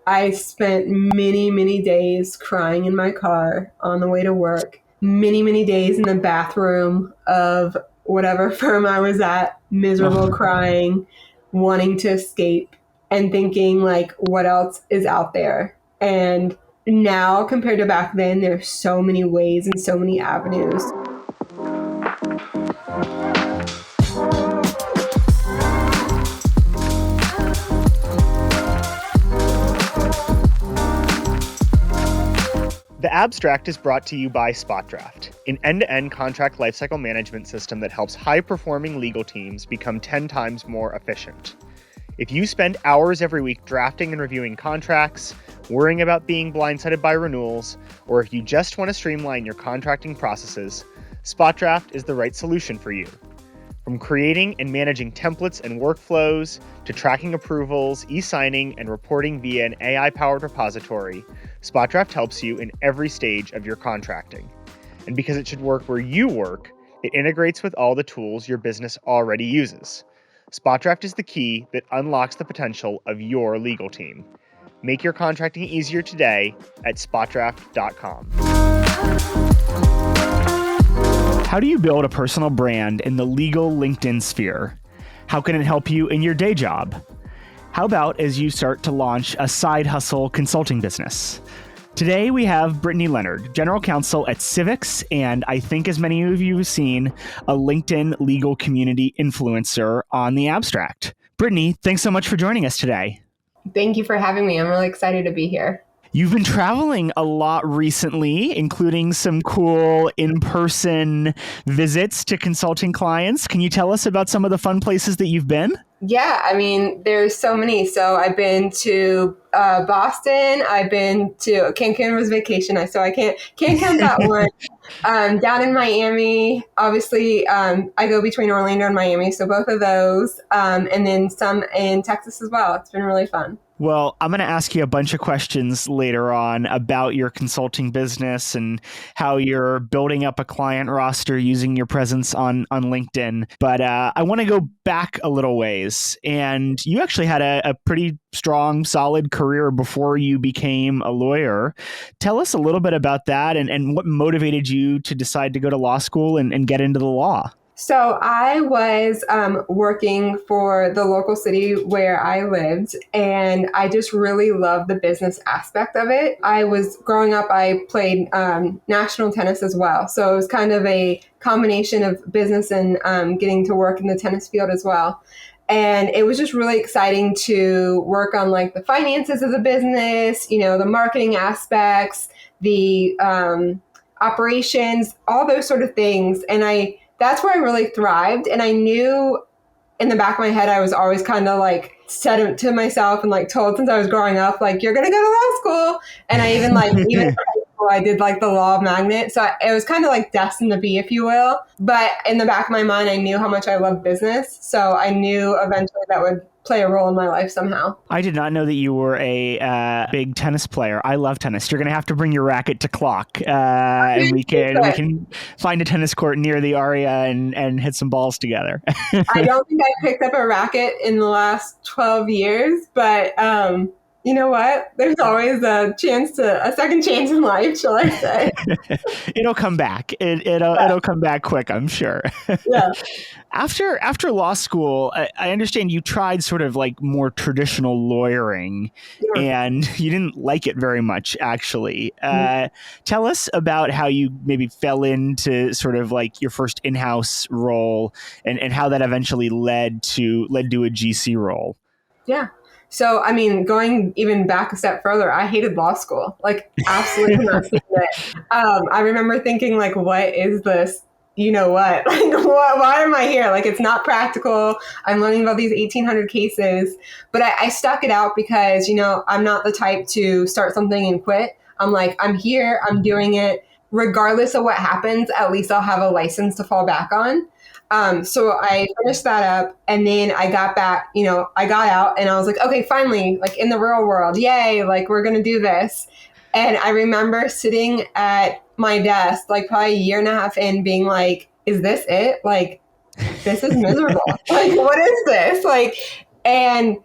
I spent many, many days crying in my car on the way to work, many, many days in the bathroom of whatever firm I was at, miserable, Oh, crying, wanting to escape, and thinking, like, what else is out there? And now, compared to back then, there's so many ways and so many avenues. The Abstract is brought to you by SpotDraft, an end-to-end contract lifecycle management system that helps high-performing legal teams become 10 times more efficient. If you spend hours every week drafting and reviewing contracts, worrying about being blindsided by renewals, or if you just want to streamline your contracting processes, SpotDraft is the right solution for you. From creating and managing templates and workflows, to tracking approvals, e-signing, and reporting via an AI-powered repository, SpotDraft helps you in every stage of your contracting. And because it should work where you work, it integrates with all the tools your business already uses. SpotDraft is the key that unlocks the potential of your legal team. Make your contracting easier today at spotdraft.com. how do you build a personal brand in the legal LinkedIn sphere? How can it help you in your day job? How about as you start to launch a side hustle consulting business? Today we have Brittany Leonard, general counsel at Civix, and I think as many of you have seen, a LinkedIn legal community influencer on the Abstract. Brittany, thanks so much for joining us today. Thank you for having me. I'm really excited to be here. You've been traveling a lot recently, including some cool in-person visits to consulting clients. Can you tell us about some of the fun places that you've been? Yeah, I mean, there's so many. So I've been to Boston. I've been to Cancun was vacation, so I can't count that one. Down in Miami, obviously, I go between Orlando and Miami, so both of those, and then some in Texas as well. It's been really fun. Well, I'm going to ask you a bunch of questions later on about your consulting business and how you're building up a client roster using your presence on LinkedIn. But I want to go back a little ways. And you actually had a pretty strong, solid career before you became a lawyer. Tell us a little bit about that and what motivated you to decide to go to law school and get into the law. So I was working for the local city where I lived, and I just really loved the business aspect of it. I was growing up, I played national tennis as well. So it was kind of a combination of business and getting to work in the tennis field as well. And it was just really exciting to work on like the finances of the business, you know, the marketing aspects, the operations, all those sort of things. And that's where I really thrived. And I knew in the back of my head, I was always kind of like said it to myself and like told since I was growing up, like, you're going to go to law school. And I even even for high school, I did like the law magnet. So it was kind of like destined to be, if you will. But in the back of my mind, I knew how much I loved business. So I knew eventually that would play a role in my life somehow. I did not know that you were a big tennis player. I love tennis. You're going to have to bring your racket to Clock, and we can find a tennis court near the Aria and hit some balls together. I don't think I picked up a racket in the last 12 years, but you know what? There's always a second chance in life, shall I say? It'll come back. It'll come back quick, I'm sure. Yeah. After law school, I understand you tried sort of like more traditional lawyering, and you didn't like it very much, actually. Tell us about how you maybe fell into sort of like your first in-house role and how that eventually led to a GC role. Yeah. So, I mean, going even back a step further, I hated law school, like absolutely not seeing it. I remember thinking like, what is this? You know what? Like, why am I here? Like, it's not practical. I'm learning about these 1,800 cases, but I stuck it out because, you know, I'm not the type to start something and quit. I'm like, I'm here, I'm doing it. Regardless of what happens, at least I'll have a license to fall back on. So I finished that up, and then I got back, you know, I got out and I was like, okay, finally, like in the real world, yay, like we're going to do this. And I remember sitting at my desk, like probably a year and a half in, being like, is this it? Like, this is miserable. Like, what is this? Like, and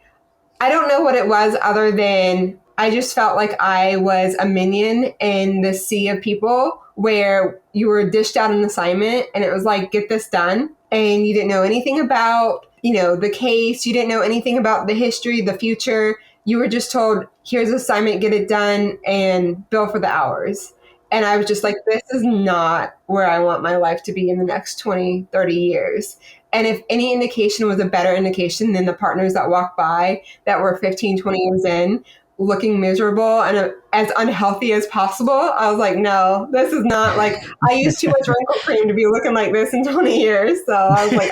I don't know what it was other than I just felt like I was a minion in the sea of people where you were dished out an assignment and it was like, get this done. And you didn't know anything about, the case. You didn't know anything about the history, the future. You were just told, here's the assignment, get it done and bill for the hours. And I was just like, this is not where I want my life to be in the next 20, 30 years. And if any indication was a better indication than the partners that walked by that were 15, 20 years in, looking miserable and as unhealthy as possible, I was like, no, this is not like, I used too much wrinkle cream to be looking like this in 20 years. So I was like,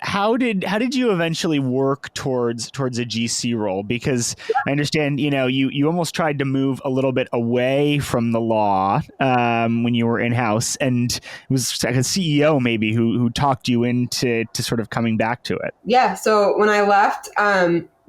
how did you eventually work towards a GC role? Because I understand, you almost tried to move a little bit away from the law when you were in-house, and it was like a CEO maybe who talked you into sort of coming back to it. Yeah. So when I left,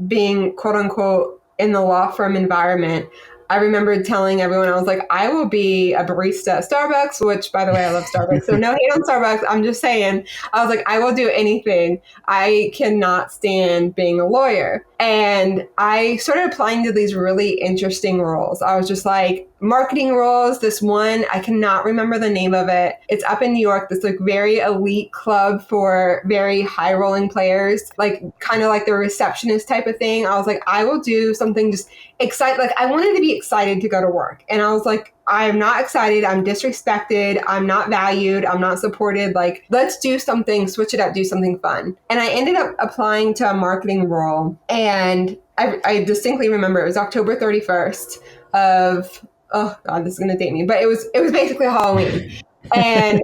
being quote unquote in the law firm environment, I remember telling everyone, I was like, I will be a barista at Starbucks, which by the way, I love Starbucks. So no hate on Starbucks. I'm just saying, I was like, I will do anything. I cannot stand being a lawyer. And I started applying to these really interesting roles. I was just like, marketing roles. This one, I cannot remember the name of it. It's up in New York, this like very elite club for very high rolling players, like kind of like the receptionist type of thing. I was like, I will do something just excited. Like I wanted to be excited to go to work. And I was like, I am not excited. I'm disrespected. I'm not valued. I'm not supported. Like, let's do something, switch it up, do something fun. And I ended up applying to a marketing role. And I distinctly remember it was October 31st of, oh God, this is going to date me, but it was basically Halloween. And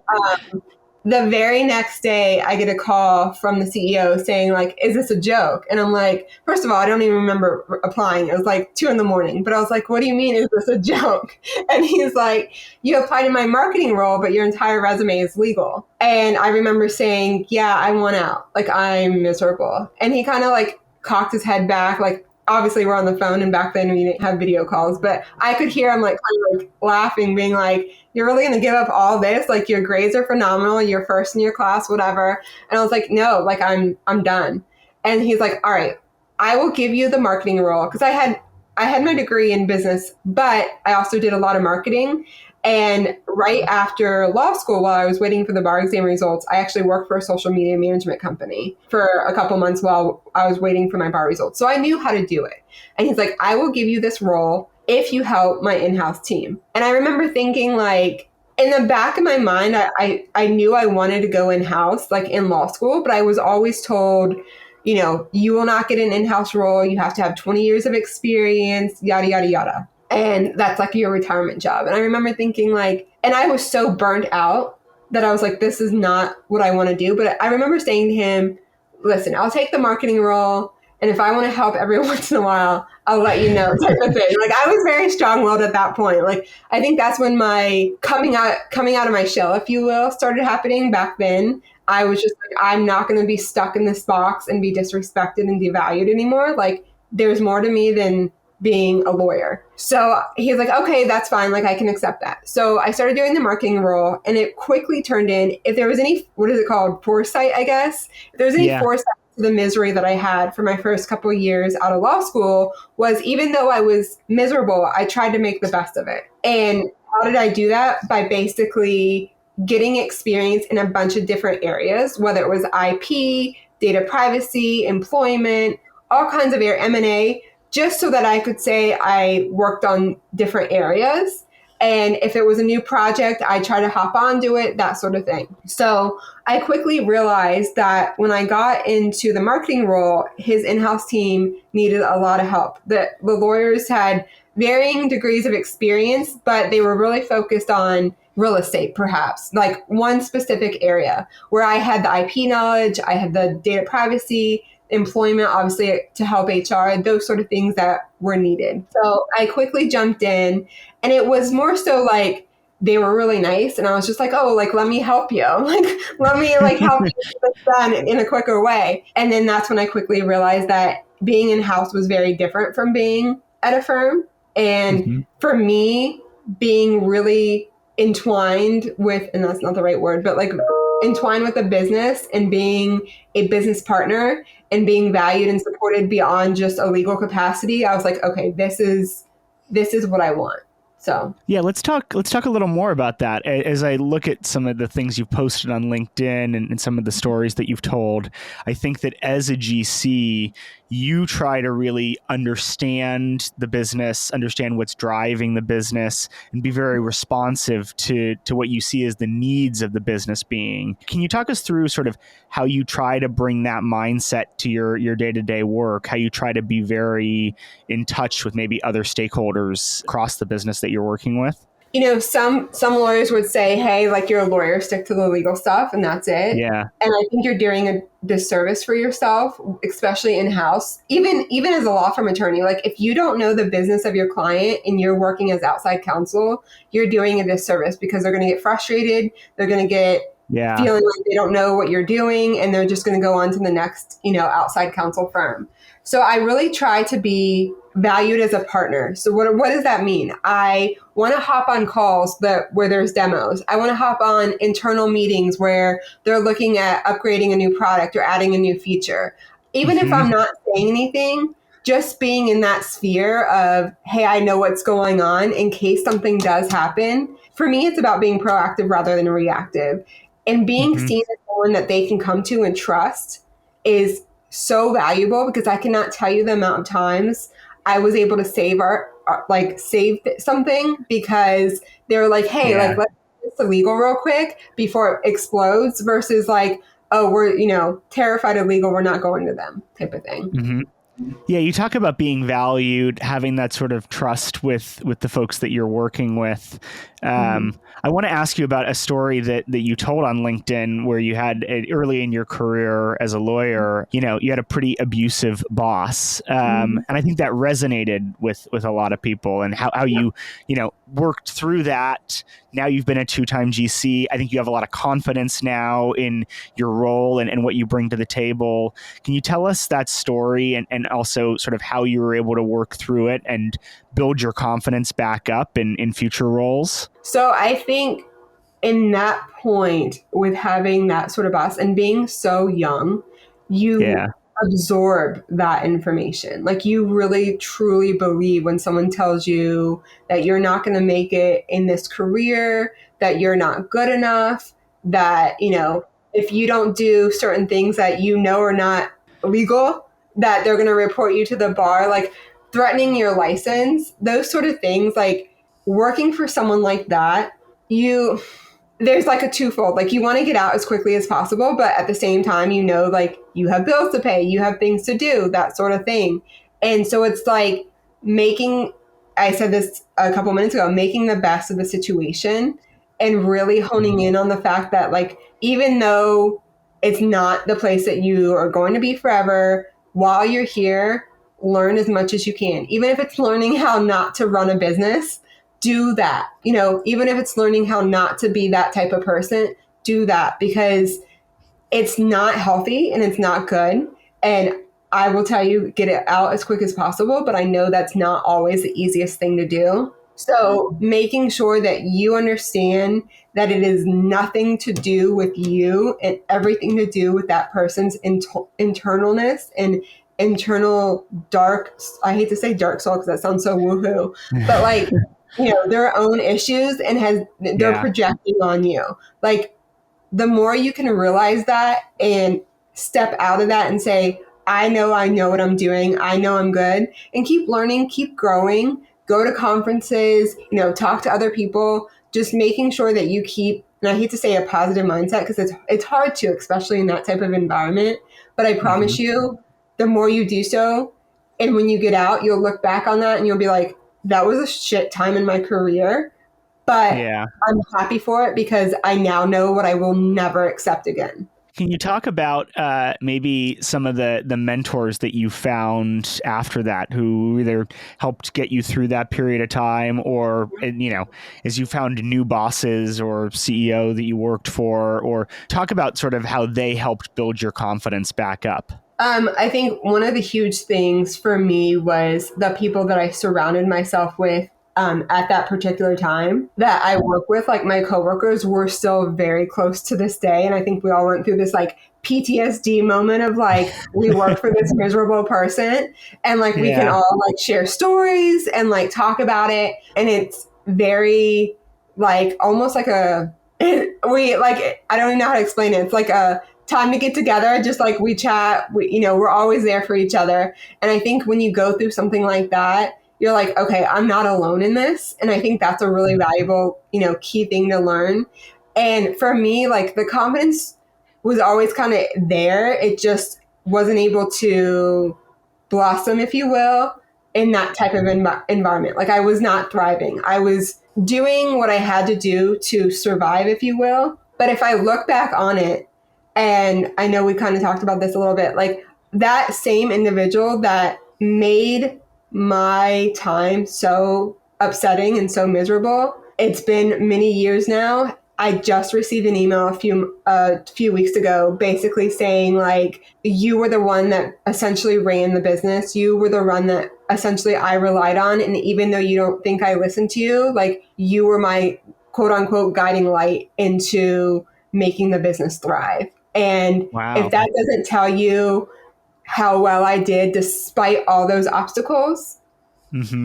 the very next day I get a call from the CEO saying like, is this a joke? And I'm like, first of all, I don't even remember applying. It was like 2 a.m, but I was like, what do you mean? Is this a joke? And he's like, you applied in my marketing role, but your entire resume is legal. And I remember saying, yeah, I want out. Like I'm miserable. And he kind of like cocked his head back, like, obviously we're on the phone and back then we didn't have video calls, but I could hear him like kind of like laughing, being like, you're really going to give up all this? Like your grades are phenomenal. You're first in your class, whatever. And I was like, no, like I'm done. And he's like, all right, I will give you the marketing role. Cause I had my degree in business, but I also did a lot of marketing. And right after law school, while I was waiting for the bar exam results, I actually worked for a social media management company for a couple months while I was waiting for my bar results. So I knew how to do it. And he's like, I will give you this role if you help my in-house team. And I remember thinking like, in the back of my mind, I knew I wanted to go in-house, like in law school, but I was always told, you will not get an in-house role. You have to have 20 years of experience, yada, yada, yada. And that's like your retirement job. And I remember thinking like, and I was so burnt out that I was like, this is not what I want to do. But I remember saying to him, listen, I'll take the marketing role. And if I want to help every once in a while, I'll let you know type of thing. Like I was very strong-willed at that point. Like I think that's when my coming out of my shell, if you will, started happening back then. I was just like, I'm not going to be stuck in this box and be disrespected and devalued anymore. Like there's more to me than being a lawyer. So he's like, okay, that's fine. Like I can accept that. So I started doing the marketing role and it quickly turned in, if there was any, what is it called? Foresight, I guess. If there was any foresight to the misery that I had for my first couple of years out of law school was even though I was miserable, I tried to make the best of it. And how did I do that? By basically getting experience in a bunch of different areas, whether it was IP, data privacy, employment, all kinds of M&A, just so that I could say I worked on different areas. And if it was a new project, I try to hop onto it, that sort of thing. So I quickly realized that when I got into the marketing role, his in-house team needed a lot of help. The lawyers had varying degrees of experience, but they were really focused on real estate, perhaps, like one specific area where I had the IP knowledge, I had the data privacy, employment, obviously to help HR, those sort of things that were needed. So I quickly jumped in and it was more so like they were really nice. And I was just like, oh, like, let me help you. Like, let me like help you get this done in a quicker way. And then that's when I quickly realized that being in-house was very different from being at a firm. And for me, being really entwined with, and that's not the right word, but like entwined with the business and being a business partner and being valued and supported beyond just a legal capacity, I was like, okay, this is what I want. So yeah, let's talk a little more about that. As I look at some of the things you've posted on LinkedIn and some of the stories that you've told, I think that as a GC, you try to really understand the business, understand what's driving the business, and be very responsive to what you see as the needs of the business being. Can you talk us through sort of how you try to bring that mindset to your day-to-day work, how you try to be very in touch with maybe other stakeholders across the business that you're working with? Some lawyers would say, hey, like, you're a lawyer, stick to the legal stuff and that's it. Yeah. And I think you're doing a disservice for yourself, especially in-house, even as a law firm attorney. Like, if you don't know the business of your client and you're working as outside counsel, you're doing a disservice, because they're going to get frustrated. They're going to get feeling like they don't know what you're doing, and they're just going to go on to the next, outside counsel firm. So I really try to be valued as a partner. So what does that mean? I want to hop on calls where there's demos. I want to hop on internal meetings where they're looking at upgrading a new product or adding a new feature. Even if I'm not saying anything, just being in that sphere of, hey, I know what's going on in case something does happen. For me, it's about being proactive rather than reactive. And being seen as someone that they can come to and trust is so valuable, because I cannot tell you the amount of times I was able to save something because they were like, hey, like, let's do this illegal real quick before it explodes, versus like, oh, we're, terrified of legal, we're not going to them type of thing. Mm-hmm. Yeah, you talk about being valued, having that sort of trust with the folks that you're working with. I want to ask you about a story that you told on LinkedIn, where you had early in your career as a lawyer, you had a pretty abusive boss. And I think that resonated with a lot of people, and how you worked through that. Now you've been a 2-time GC. I think you have a lot of confidence now in your role and what you bring to the table. Can you tell us that story and also sort of how you were able to work through it and build your confidence back up in future roles? So I think in that point, with having that sort of boss and being so young, you absorb that information. Like, you really truly believe when someone tells you that you're not going to make it in this career, that you're not good enough, that, if you don't do certain things that are not legal, that they're going to report you to the bar, like threatening your license, those sort of things. Like, working for someone like that, there's like a twofold. Like, you want to get out as quickly as possible, but at the same time, like, you have bills to pay, you have things to do, that sort of thing. And so it's like I said this a couple minutes ago, making the best of the situation and really honing in on the fact that, like, even though it's not the place that you are going to be forever, while you're here, learn as much as you can. Even if it's learning how not to run a business, do that. Even if it's learning how not to be that type of person, do that, because it's not healthy and it's not good. And I will tell you, get it out as quick as possible, but I know that's not always the easiest thing to do. So making sure that you understand that it is nothing to do with you and everything to do with that person's internalness and internal I hate to say dark soul because that sounds so woohoo, but like, their own issues, and they're projecting on you. Like, the more you can realize that and step out of that and say, I know what I'm doing. I know I'm good, and keep learning, keep growing, go to conferences, talk to other people, just making sure that you keep, and I hate to say a positive mindset because it's hard to, especially in that type of environment, but I promise you, the more you do so, and when you get out, you'll look back on that and you'll be like, that was a shit time in my career, but I'm happy for it because I now know what I will never accept again. Can you talk about maybe some of the mentors that you found after that, who either helped get you through that period of time, or, as you found new bosses or CEO that you worked for, or talk about sort of how they helped build your confidence back up? I think one of the huge things for me was the people that I surrounded myself with at that particular time that I work with, like my coworkers, were still very close to this day. And I think we all went through this like PTSD moment of like, we work for this miserable person, and like we can all like share stories and like talk about it. And it's very like almost like we like, I don't even know how to explain it. It's like a time to get together, just like we chat, we're always there for each other. And I think when you go through something like that, you're like, okay, I'm not alone in this. And I think that's a really valuable, key thing to learn. And for me, like the confidence was always kind of there. It just wasn't able to blossom, if you will, in that type of environment. Like I was not thriving. I was doing what I had to do to survive, if you will. But if I look back on it, and I know we kind of talked about this a little bit, like that same individual that made my time so upsetting and so miserable, it's been many years now. I just received an email a few weeks ago basically saying like, you were the one that essentially ran the business. You were the one that essentially I relied on. And even though you don't think I listened to you, like you were my quote unquote guiding light into making the business thrive. And if that doesn't tell you how well I did despite all those obstacles,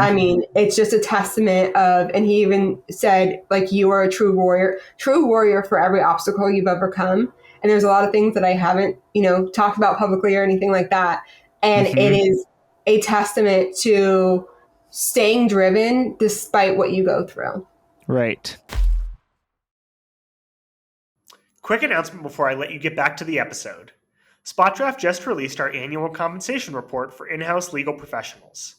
I mean, it's just a testament of, and he even said, like, you are a true warrior for every obstacle you've overcome. And there's a lot of things that I haven't, talked about publicly or anything like that. And it is a testament to staying driven despite what you go through. Right. Quick announcement before I let you get back to the episode. SpotDraft just released our annual compensation report for in-house legal professionals.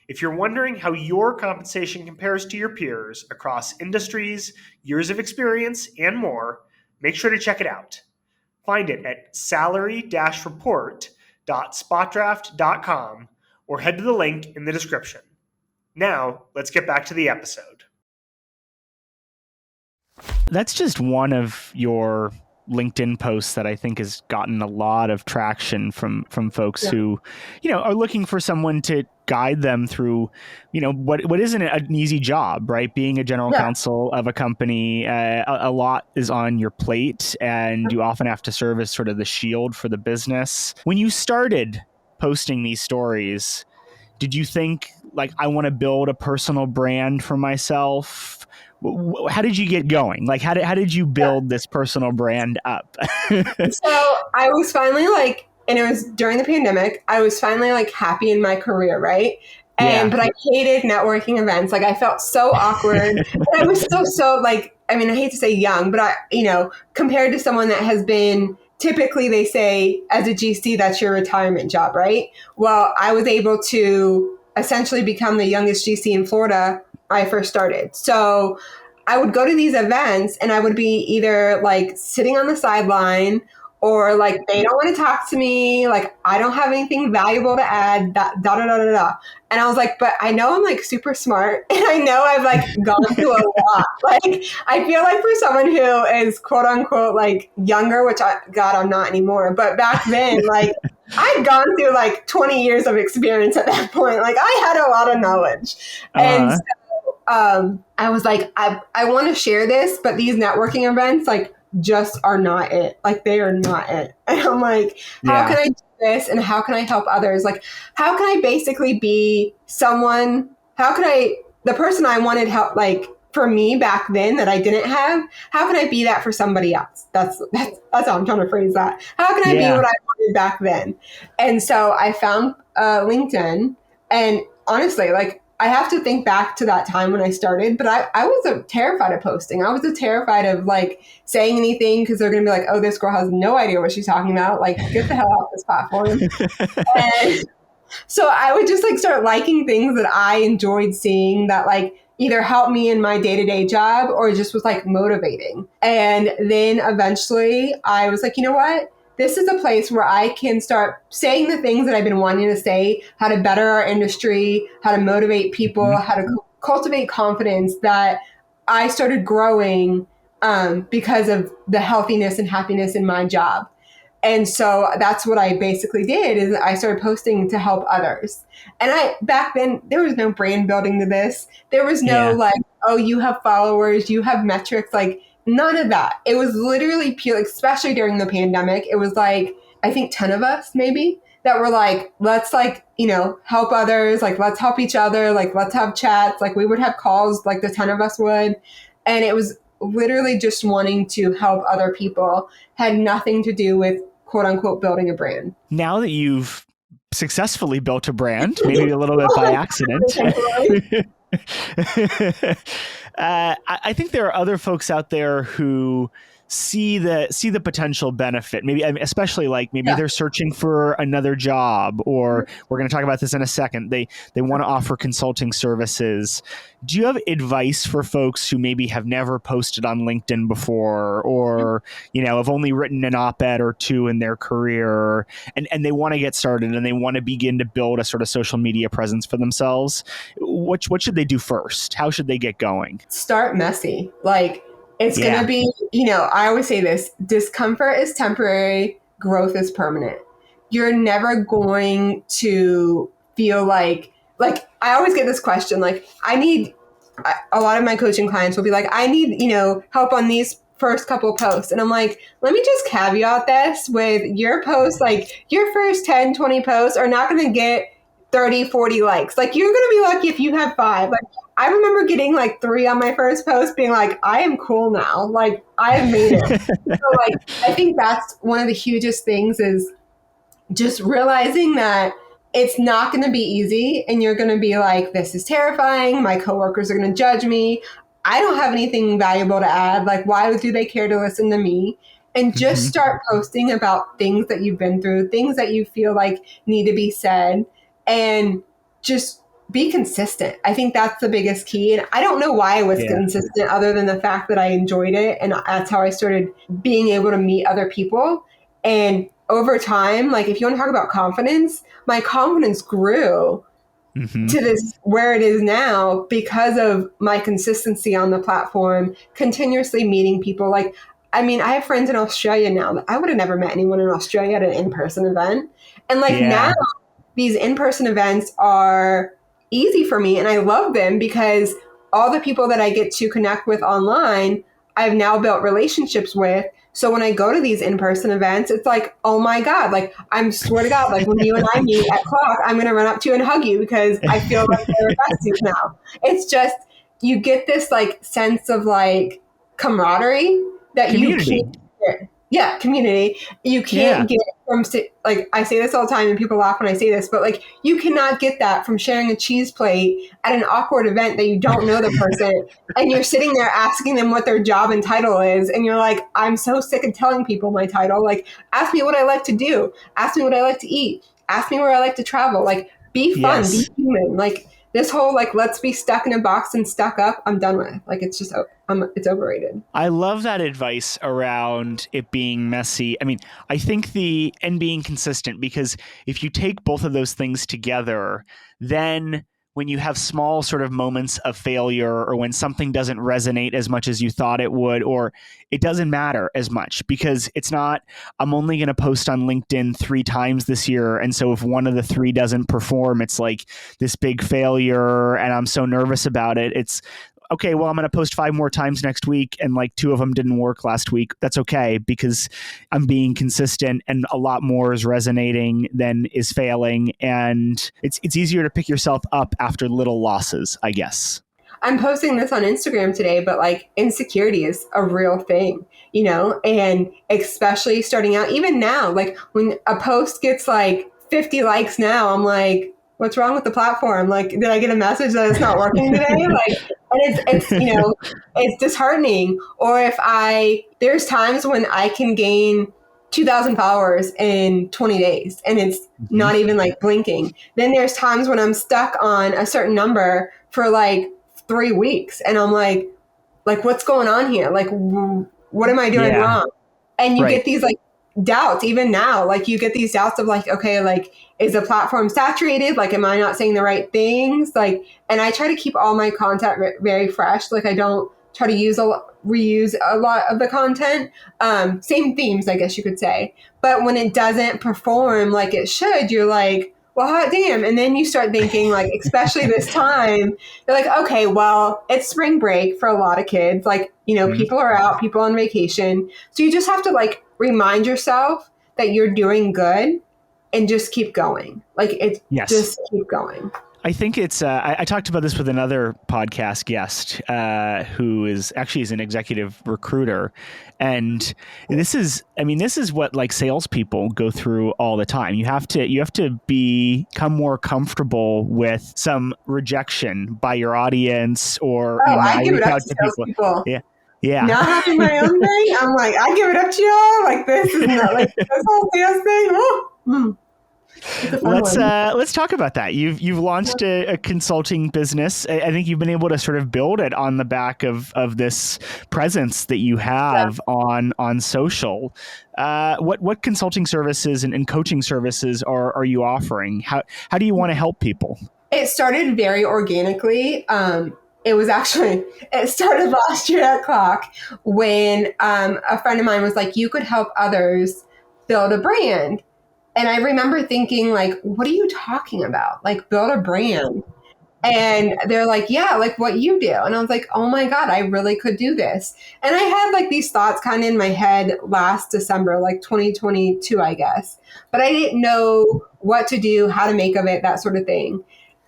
If you're wondering how your compensation compares to your peers across industries, years of experience, and more, make sure to check it out. Find it at salary-report.spotdraft.com or head to the link in the description. Now, let's get back to the episode. That's just one of your LinkedIn posts that I think has gotten a lot of traction from folks who, are looking for someone to guide them through, what isn't an easy job, right? Being a general counsel of a company, a lot is on your plate, and you often have to serve as sort of the shield for the business. When you started posting these stories, did you think like, I want to build a personal brand for myself? How did you get going? Like, how did you build this personal brand up? So I was finally like, and it was during the pandemic, I was finally like happy in my career, right? But I hated networking events. Like I felt so awkward. And I was so like, I mean, I hate to say young, but compared to someone that has been, typically they say as a GC, that's your retirement job, right? Well, I was able to essentially become the youngest GC in Florida when I first started. So I would go to these events and I would be either like sitting on the sideline or like, they don't want to talk to me. Like, I don't have anything valuable to add, da, da, da, da, da, da. And I was like, but I know I'm like super smart and I know I've like gone through a lot. Like, I feel like for someone who is quote unquote like younger, which I'm not anymore. But back then, like I'd gone through like 20 years of experience at that point. Like I had a lot of knowledge. And so I was like, I want to share this, but these networking events like just are not it. Like they are not it. And I'm like, how can I do this? And how can I help others? Like, how can I basically be someone, the person I wanted help, like for me back then that I didn't have, how can I be that for somebody else? That's how I'm trying to phrase that. How can I be what I wanted back then? And so I found LinkedIn, and honestly, like, I have to think back to that time when I started, but I was terrified of posting. I was terrified of like saying anything because they're going to be like, oh, this girl has no idea what she's talking about. Like, get the hell off this platform. And so I would just like start liking things that I enjoyed seeing that like either helped me in my day-to-day job or just was like motivating. And then eventually I was like, you know what? This is a place where I can start saying the things that I've been wanting to say, how to better our industry, how to motivate people, how to cultivate confidence, that I started growing because of the healthiness and happiness in my job. And so that's what I basically did is I started posting to help others. And back then there was no brand building to this. There was no like, oh, you have followers, you have metrics, like none of that. It was literally pure, especially during the pandemic. It was like, I think 10 of us maybe that were like, let's like, help others. Like, let's help each other. Like, let's have chats. Like we would have calls, like the 10 of us would. And it was literally just wanting to help other people, had nothing to do with quote unquote building a brand. Now that you've successfully built a brand, maybe a little bit by accident, I think there are other folks out there who see the potential benefit, maybe especially like maybe they're searching for another job, or we're going to talk about this in a second, they want to offer consulting services. Do you have advice for folks who maybe have never posted on LinkedIn before, or have only written an op-ed or two in their career, and they want to get started and they want to begin to build a sort of social media presence for themselves? What should they do first? How should they get going? Start messy. Like, it's going to be, I always say this, discomfort is temporary, growth is permanent. You're never going to feel like I always get this question, like a lot of my coaching clients will be like, I need, help on these first couple posts. And I'm like, let me just caveat this with your posts, like your first 10, 20 posts are not going to get 30, 40 likes. Like you're going to be lucky if you have 5. Like I remember getting like 3 on my first post being like, I am cool now. Like I've made it. So like, I think that's one of the hugest things is just realizing that it's not going to be easy. And you're going to be like, this is terrifying. My coworkers are going to judge me. I don't have anything valuable to add. Like, why do they care to listen to me? And just start posting about things that you've been through, things that you feel like need to be said, and just be consistent. I think that's the biggest key. And I don't know why I was consistent other than the fact that I enjoyed it. And that's how I started being able to meet other people. And over time, like if you want to talk about confidence, my confidence grew to this where it is now because of my consistency on the platform, continuously meeting people. Like, I mean, I have friends in Australia now that I would have never met anyone in Australia at an in-person event. And like now these in-person events are easy for me and I love them because all the people that I get to connect with online, I've now built relationships with. So when I go to these in-person events, it's like, oh my God, like I swear to God, like when you and I meet at Clock, I'm going to run up to you and hug you because I feel like they're besties now. It's just, you get this like sense of like camaraderie that community. You can't get. Yeah, community. You can't get from, like, I say this all the time and people laugh when I say this, but like, you cannot get that from sharing a cheese plate at an awkward event that you don't know the person and you're sitting there asking them what their job and title is. And you're like, I'm so sick of telling people my title. Like, ask me what I like to do. Ask me what I like to eat. Ask me where I like to travel. Like, be fun, be human. Like, this whole, like, let's be stuck in a box and stuck up, I'm done with. Like, it's just, it's overrated. I love that advice around it being messy. I mean, I think and being consistent, because if you take both of those things together, then when you have small sort of moments of failure or when something doesn't resonate as much as you thought it would, or it doesn't matter as much because it's not, I'm only going to post on LinkedIn 3 times this year. And so if one of the 3 doesn't perform, it's like this big failure and I'm so nervous about it. It's okay, well, I'm going to post 5 more times next week and like 2 of them didn't work last week. That's okay because I'm being consistent and a lot more is resonating than is failing. And it's easier to pick yourself up after little losses, I guess. I'm posting this on Instagram today, but like insecurity is a real thing, you know, and especially starting out, even now, like when a post gets like 50 likes now, I'm like, what's wrong with the platform? Like, did I get a message that it's not working today? Like, and it's, you know, it's disheartening. Or if there's times when I can gain 2,000 followers in 20 days and it's not even like blinking. Then there's times when I'm stuck on a certain number for like 3 weeks and I'm like, what's going on here? Like, what am I doing wrong? And you get these like doubts even now, like you get these doubts of like, okay, like, is the platform saturated? Like, am I not saying the right things? Like, and I try to keep all my content very fresh. Like, I don't try to reuse a lot of the content. Same themes, I guess you could say. But when it doesn't perform like it should, you're like, well, hot damn. And then you start thinking, like, especially this time, you're like, okay, well, it's spring break for a lot of kids. Like, people are out, people on vacation. So you just have to like remind yourself that you're doing good and just keep going. Like, just keep going. I think it's, I talked about this with another podcast guest who is an executive recruiter. And this is what like salespeople go through all the time. You have to become more comfortable with some rejection by your audience or I give it up to salespeople. Yeah. Yeah. Not having my own thing. I'm like, I give it up to y'all. Like, this is not like this whole sales thing. Oh. Let's talk about that. You've launched a consulting business. I think you've been able to sort of build it on the back of this presence that you have on social. What consulting services and coaching services are you offering? How do you want to help people? It started very organically. It started last year at Clock when a friend of mine was like, you could help others build a brand. And I remember thinking, like, what are you talking about? Like, build a brand. And they're like, yeah, like what you do. And I was like, oh my God, I really could do this. And I had like these thoughts kind of in my head last December, like 2022, I guess. But I didn't know what to do, how to make of it, that sort of thing.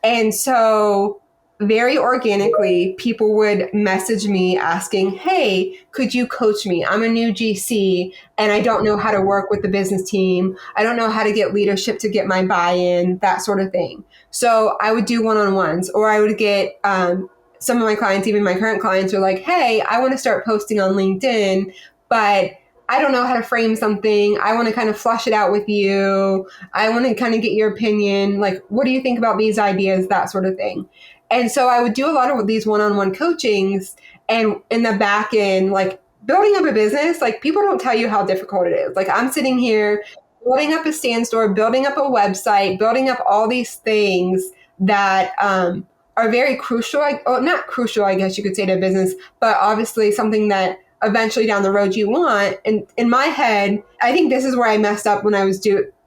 And so very organically, people would message me asking, hey, could you coach me? I'm a new GC and I don't know how to work with the business team. I don't know how to get leadership to get my buy-in, that sort of thing. So I would do one-on-ones, or I would get some of my clients, even my current clients, are like, hey, I want to start posting on LinkedIn, but I don't know how to frame something. I want to kind of flush it out with you. I want to kind of get your opinion. Like, what do you think about these ideas? That sort of thing. And so I would do a lot of these one-on-one coachings, and in the back end, like building up a business, like people don't tell you how difficult it is. Like I'm sitting here building up a stand store, building up a website, building up all these things that are very crucial. Not crucial, I guess you could say, to business, but obviously something that eventually down the road you want. And in my head, I think this is where I messed up when I was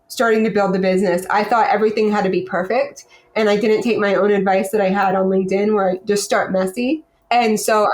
starting to build the business. I thought everything had to be perfect. And I didn't take my own advice that I had on LinkedIn, where I just start messy. And so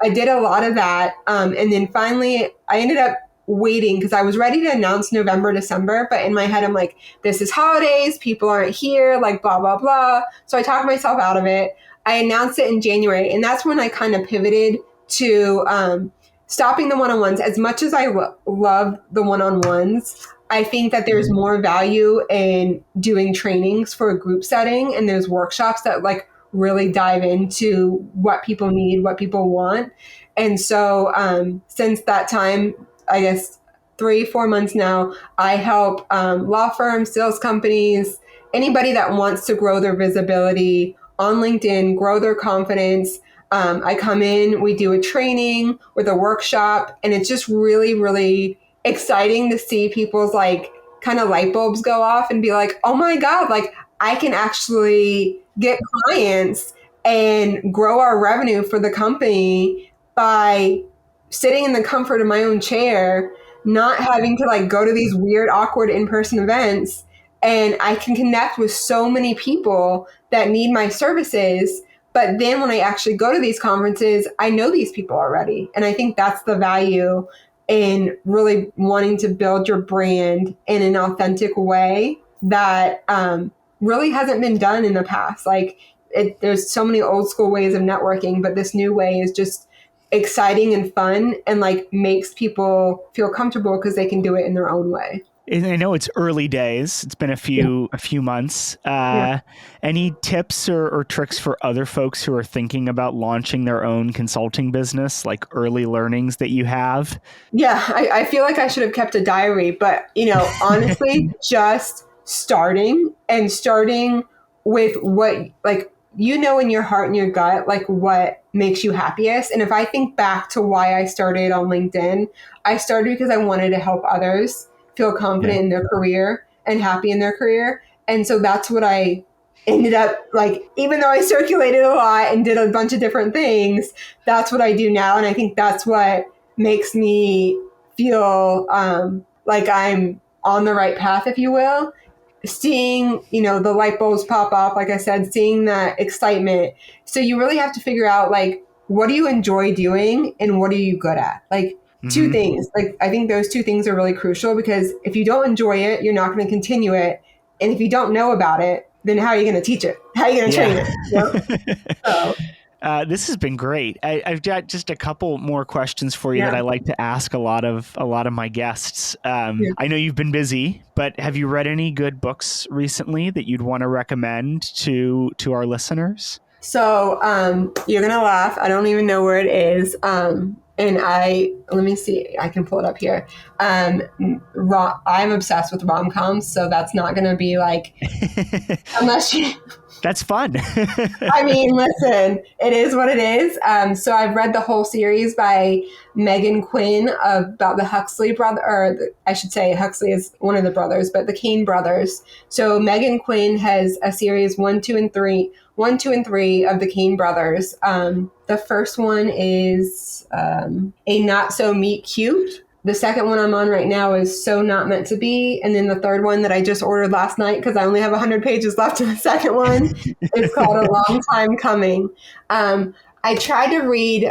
I did a lot of that. And then finally, I ended up waiting because I was ready to announce November, December. But in my head, I'm like, this is holidays. People aren't here, like blah, blah, blah. So I talked myself out of it. I announced it in January. And that's when I kind of pivoted to stopping the one-on-ones. As much as I love the one-on-ones, I think that there's more value in doing trainings for a group setting and those workshops that like really dive into what people need, what people want. And so since that time, I guess 3-4 months now, I help law firms, sales companies, anybody that wants to grow their visibility on LinkedIn, grow their confidence. I come in, we do a training with a workshop, and it's just really, really exciting to see people's like kind of light bulbs go off and be like, oh my God, like I can actually get clients and grow our revenue for the company by sitting in the comfort of my own chair, not having to like go to these weird, awkward in-person events. And I can connect with so many people that need my services. But then when I actually go to these conferences, I know these people already. And I think that's the value in really wanting to build your brand in an authentic way that really hasn't been done in the past. Like there's so many old school ways of networking, but this new way is just exciting and fun and like makes people feel comfortable because they can do it in their own way. And I know it's early days. It's been a few months. Any tips or tricks for other folks who are thinking about launching their own consulting business, like early learnings that you have? Yeah, I feel like I should have kept a diary, but honestly, just starting with what in your heart and your gut, like what makes you happiest. And if I think back to why I started on LinkedIn, I started because I wanted to help others feel confident in their career and happy in their career. And so that's what I ended up like, even though I circulated a lot and did a bunch of different things, that's what I do now. And I think that's what makes me feel like I'm on the right path, if you will. Seeing, the light bulbs pop off, like I said, seeing that excitement. So you really have to figure out, like, what do you enjoy doing and what are you good at? Like, two things. Like, I think those two things are really crucial, because if you don't enjoy it, you're not going to continue it. And if you don't know about it, then how are you going to teach it? How are you going to train it? So. This has been great. I've got just a couple more questions for you that I like to ask a lot of my guests. I know you've been busy, but have you read any good books recently that you'd want to recommend to our listeners? So you're going to laugh. I don't even know where it is. Let me see. I can pull it up here. I'm obsessed with rom-coms, so that's not going to be like, unless you... That's fun. I mean, listen, it is what it is. So I've read the whole series by Megan Quinn about the Huxley brother, or I should say Huxley is one of the brothers, but the Kane brothers. So Megan Quinn has a series 1, 2, and 3 of the Kane brothers. The first one is A Not So Meet Cute. The second one I'm on right now is So Not Meant to Be. And then the third one that I just ordered last night, because I only have 100 pages left in the second one, is called A Long Time Coming. I tried to read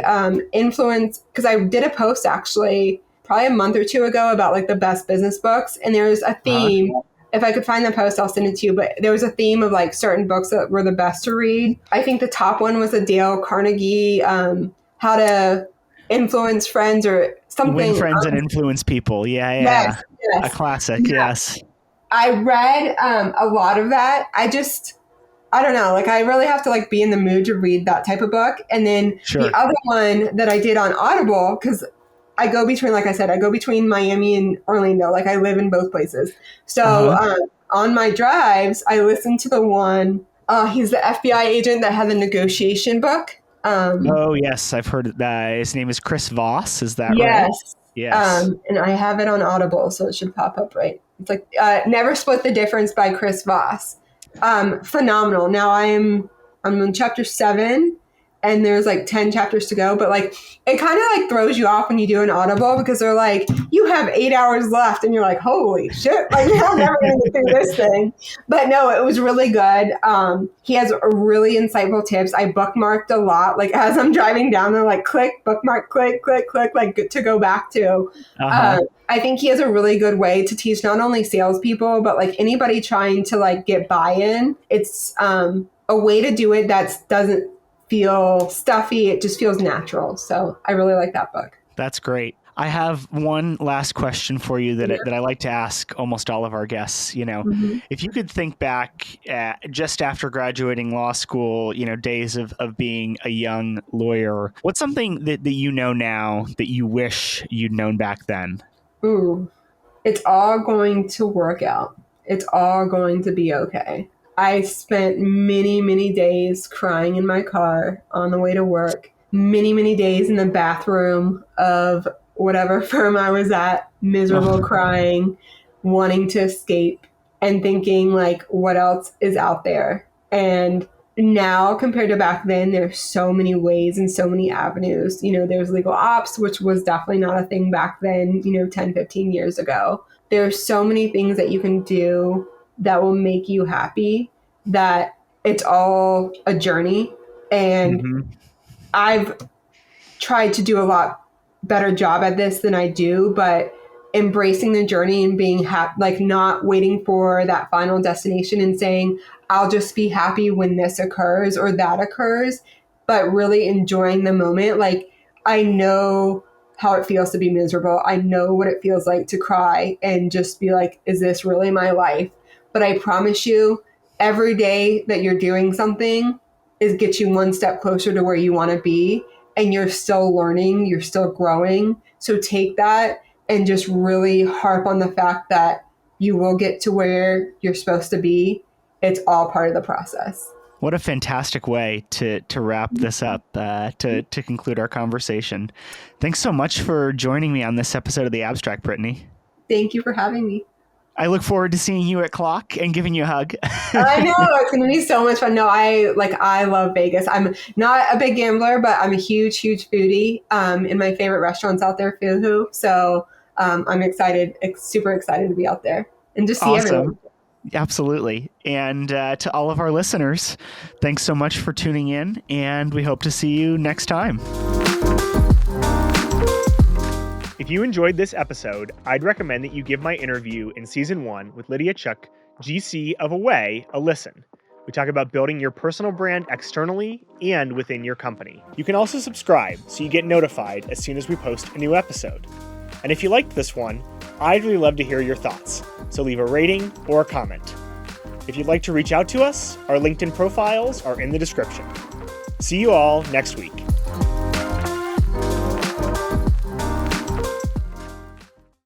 Influence, because I did a post actually probably a month or two ago about like the best business books. And there's a theme. If I could find the post, I'll send it to you. But there was a theme of like certain books that were the best to read. I think the top one was a Dale Carnegie, How to Influence Friends or something. Win Friends and Influence People. Yes. A classic, yes. I read a lot of that. I don't know. Like, I really have to like be in the mood to read that type of book. And then the other one that I did on Audible, because I go between, like I said, I go between Miami and Orlando. Like, I live in both places. So on my drives, I listen to the one, he's the FBI agent that had the negotiation book. Oh, yes. I've heard that. His name is Chris Voss. Is that right? Yes. And I have it on Audible, so it should pop up right. It's like Never Split the Difference by Chris Voss. Phenomenal. Now I'm on chapter 7, and there's like 10 chapters to go, but like it kind of like throws you off when you do an Audible, because they're like, you have 8 hours left, and you're like, holy shit, like I'm never going to get through this thing. But no, it was really good. He has really insightful tips. I bookmarked a lot, like as I'm driving down, they're like click, bookmark, click, like to go back to. I think he has a really good way to teach not only salespeople, but like anybody trying to like get buy-in. It's a way to do it that doesn't feel stuffy. It just feels natural. So I really like that book. That's great. I have one last question for you that I like to ask almost all of our guests. If you could think back just after graduating law school, days of being a young lawyer, what's something that you know now that you wish you'd known back then? Ooh, it's all going to work out. It's all going to be okay. I spent many, many days crying in my car on the way to work, many, many days in the bathroom of whatever firm I was at, miserable, crying, wanting to escape, and thinking like, what else is out there? And now compared to back then, there's so many ways and so many avenues. There's legal ops, which was definitely not a thing back then, 10, 15 years ago. There's so many things that you can do that will make you happy, that it's all a journey. And I've tried to do a lot better job at this than I do, but embracing the journey and being happy, like not waiting for that final destination and saying, I'll just be happy when this occurs or that occurs, but really enjoying the moment. Like, I know how it feels to be miserable. I know what it feels like to cry and just be like, is this really my life? But I promise you, every day that you're doing something gets you one step closer to where you want to be. And you're still learning, you're still growing. So take that and just really harp on the fact that you will get to where you're supposed to be. It's all part of the process. What a fantastic way to wrap this up, to conclude our conversation. Thanks so much for joining me on this episode of The Abstract, Brittany. Thank you for having me. I look forward to seeing you at Clock and giving you a hug. I know, it's going to be so much fun. No, I love Vegas. I'm not a big gambler, but I'm a huge foodie. And my favorite restaurants out there, Fuhu. So I'm excited, super excited to be out there and just see everyone. Absolutely. And to all of our listeners, thanks so much for tuning in, and we hope to see you next time. If you enjoyed this episode, I'd recommend that you give my interview in Season 1 with Lydia Chuck, GC of Away, a listen. We talk about building your personal brand externally and within your company. You can also subscribe so you get notified as soon as we post a new episode. And if you liked this one, I'd really love to hear your thoughts, so leave a rating or a comment. If you'd like to reach out to us, our LinkedIn profiles are in the description. See you all next week.